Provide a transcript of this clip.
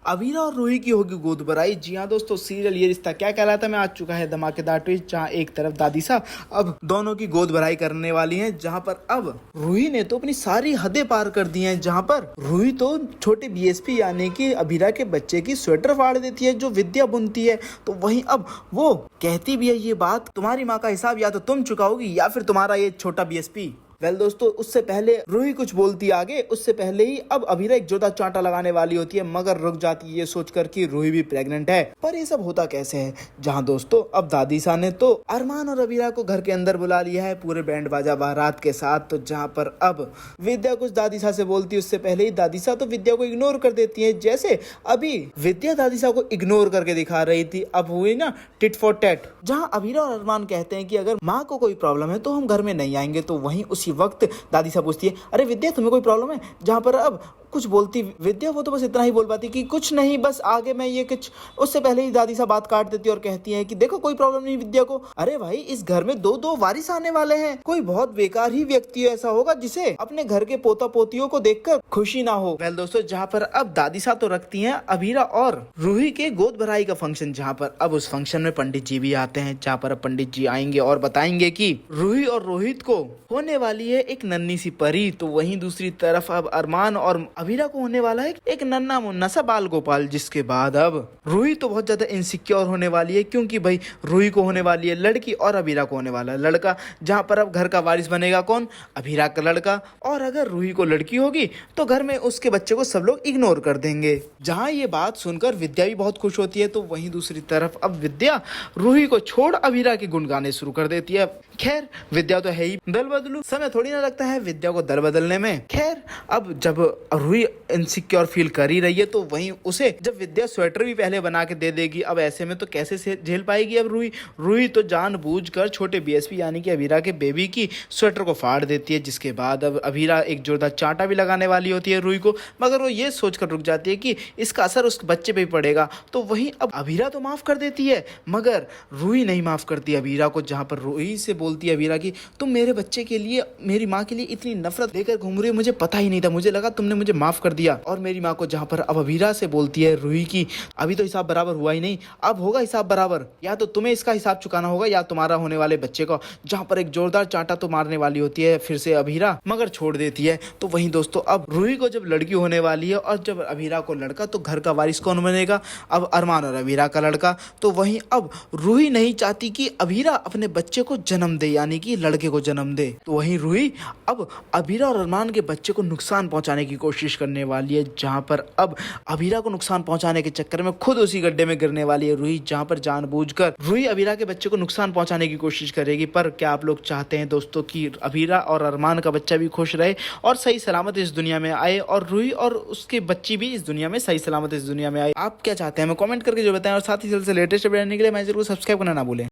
अवीरा और रूही की होगी गोद भराई। जी हाँ दोस्तों, सीरियल ये रिश्ता क्या कहलाता में आ चुका है धमाकेदार ट्विस्ट, जहाँ एक तरफ दादी साहब अब दोनों की गोद भराई करने वाली हैं, जहाँ पर अब रूही ने तो अपनी सारी हदें पार कर दी हैं। जहाँ पर रूही तो छोटे बीएसपी यानी कि अवीरा के बच्चे की स्वेटर फाड़ देती है जो विद्या बुनती है, तो वहीं अब वो कहती भी है ये बात, तुम्हारी माँ का हिसाब या तो तुम चुकाओगी या फिर तुम्हारा ये छोटा बीएसपी। दोस्तों, उससे पहले रूही कुछ बोलती आगे, उससे पहले ही अब अवीरा एक जोरदार चांटा लगाने वाली होती है, मगर रुक जाती है ये सोचकर कि रूही भी प्रेग्नेंट है। पर ये सब होता कैसे है, जहां दोस्तों अब दादी सा ने तो अरमान और अवीरा को घर के अंदर बुला लिया है पूरे बैंड बाजा बारात के साथ। तो जहां पर अब विद्या कुछ दादी सा से बोलती है, उससे पहले ही दादी सा तो विद्या को इग्नोर कर देती है। जैसे अभी विद्या दादी सा को इग्नोर करके दिखा रही थी, अब हुई ना टिट फॉर टैट, जहाँ अवीरा और अरमान कहते हैं कि अगर माँ को कोई प्रॉब्लम है तो हम घर में नहीं आएंगे। तो वहीं उसी वक्त दादी साहब पूछती है, अरे विद्या तुम्हें कोई प्रॉब्लम है? जहां पर अब कुछ बोलती विद्या, वो तो बस इतना ही बोल पाती कि कुछ नहीं, बस आगे मैं ये कुछ। उससे पहले ही दादी साहब बात काट देती है और कहती है कि देखो कोई प्रॉब्लम नहीं विद्या को। अरे भाई, इस घर में दो दो वारिस आने वाले हैं, कोई बहुत बेकार ही व्यक्ति ऐसा होगा जिसे अपने घर के पोता पोतियों को देखकर खुशी ना हो। दोस्तों, जहाँ पर अब दादी साहब तो रखती है अवीरा और रूही के गोद भराई का फंक्शन, जहाँ पर अब उस फंक्शन में पंडित जी भी आते हैं, जहाँ पर अब पंडित जी आएंगे और बताएंगे कि रूही और रोहित को होने वाली है एक नन्ही सी परी। तो वहीं दूसरी तरफ अब अरमान और अवीरा को होने वाला है एक नन्ना मुन्ना सा बाल गोपाल। जिसके बाद अब रूही तो बहुत ज्यादा इनसिक्योर होने वाली है, क्योंकि भाई रूही को होने वाली है लड़की और अवीरा को होने वाला है लड़का। जहां पर अब घर का वारिस बनेगा कौन? अवीरा का लड़का। और अगर रूही को लड़की होगी तो घर में उसके बच्चे को सब लोग इग्नोर कर देंगे। जहां ये बात सुनकर विद्या भी बहुत खुश होती है। तो वहीं दूसरी तरफ अब विद्या रूही को छोड़ अवीरा के गुण गाने शुरू कर देती है। खैर, विद्या तो है ही दल बदलू, समय थोड़ी ना लगता है विद्या को दल बदलने में। खैर, अब जब रूही इनसिक्योर फील कर ही रही है, तो वहीं उसे जब विद्या स्वेटर भी पहले बना के दे देगी, अब ऐसे में तो कैसे से झेल पाएगी अब रूही तो जानबूझकर छोटे बीएसपी यानी कि अवीरा के बेबी की स्वेटर को फाड़ देती है। जिसके बाद अब अवीरा एक जोरदार चांटा भी लगाने वाली होती है रूही को, मगर वो ये सोचकर रुक जाती है कि इसका असर उस बच्चे पे ही पड़ेगा। तो वहीं अब अवीरा तो माफ कर देती है, मगर रूही नहीं माफ करती अवीरा को। जहां पर रूही से बोलती है अवीरा की, तुम मेरे बच्चे के लिए, मेरी माँ के लिए इतनी नफरत लेकर घूम रही हो, मुझे पता ही नहीं था, मुझे लगा तुमने मुझे माफ कर दिया। और मेरी माँ को जहाँ पर अब अवीरा से बोलती है रूही की, अभी तो हिसाब बराबर हुआ ही नहीं, अब होगा हिसाब बराबर, या तो तुम्हें इसका हिसाब चुकाना होगा या तुम्हारा होने वाले बच्चे को। जहाँ पर एक जोरदार चांटा तो मारने वाली होती है फिर से अवीरा, मगर छोड़ देती है। तो वहीं दोस्तों, अब रूही को जब लड़की होने वाली है और जब अवीरा को लड़का, तो घर का वारिस कौन बनेगा? अब अरमान और अवीरा का लड़का। तो वहीं अब रूही नहीं चाहती कि अवीरा अपने बच्चे को जन्म दे, यानी कि लड़के को जन्म दे। तो वहीं रूही अब अवीरा और अरमान के बच्चे को नुकसान पहुंचाने की कोशिश करने वाली है। जहां पर अब अवीरा को नुकसान पहुंचाने के चक्कर में खुद उसी गड्ढे में गिरने वाली है रूही, जहां पर जानबूझकर रूही अवीरा के बच्चे को नुकसान पहुंचाने की कोशिश करेगी। पर क्या आप लोग चाहते हैं दोस्तों कि अवीरा और अरमान का बच्चा भी खुश रहे और सही सलामत इस दुनिया में आए, और रूही और उसकी बच्ची भी इस दुनिया में सही सलामत इस दुनिया में आए? आप क्या चाहते हैं हमें कमेंट करके जो बताएं, और साथ ही से लेटेस्ट अपडेट के लिए मेरे चैनल को सब्सक्राइब करना ना भूलें।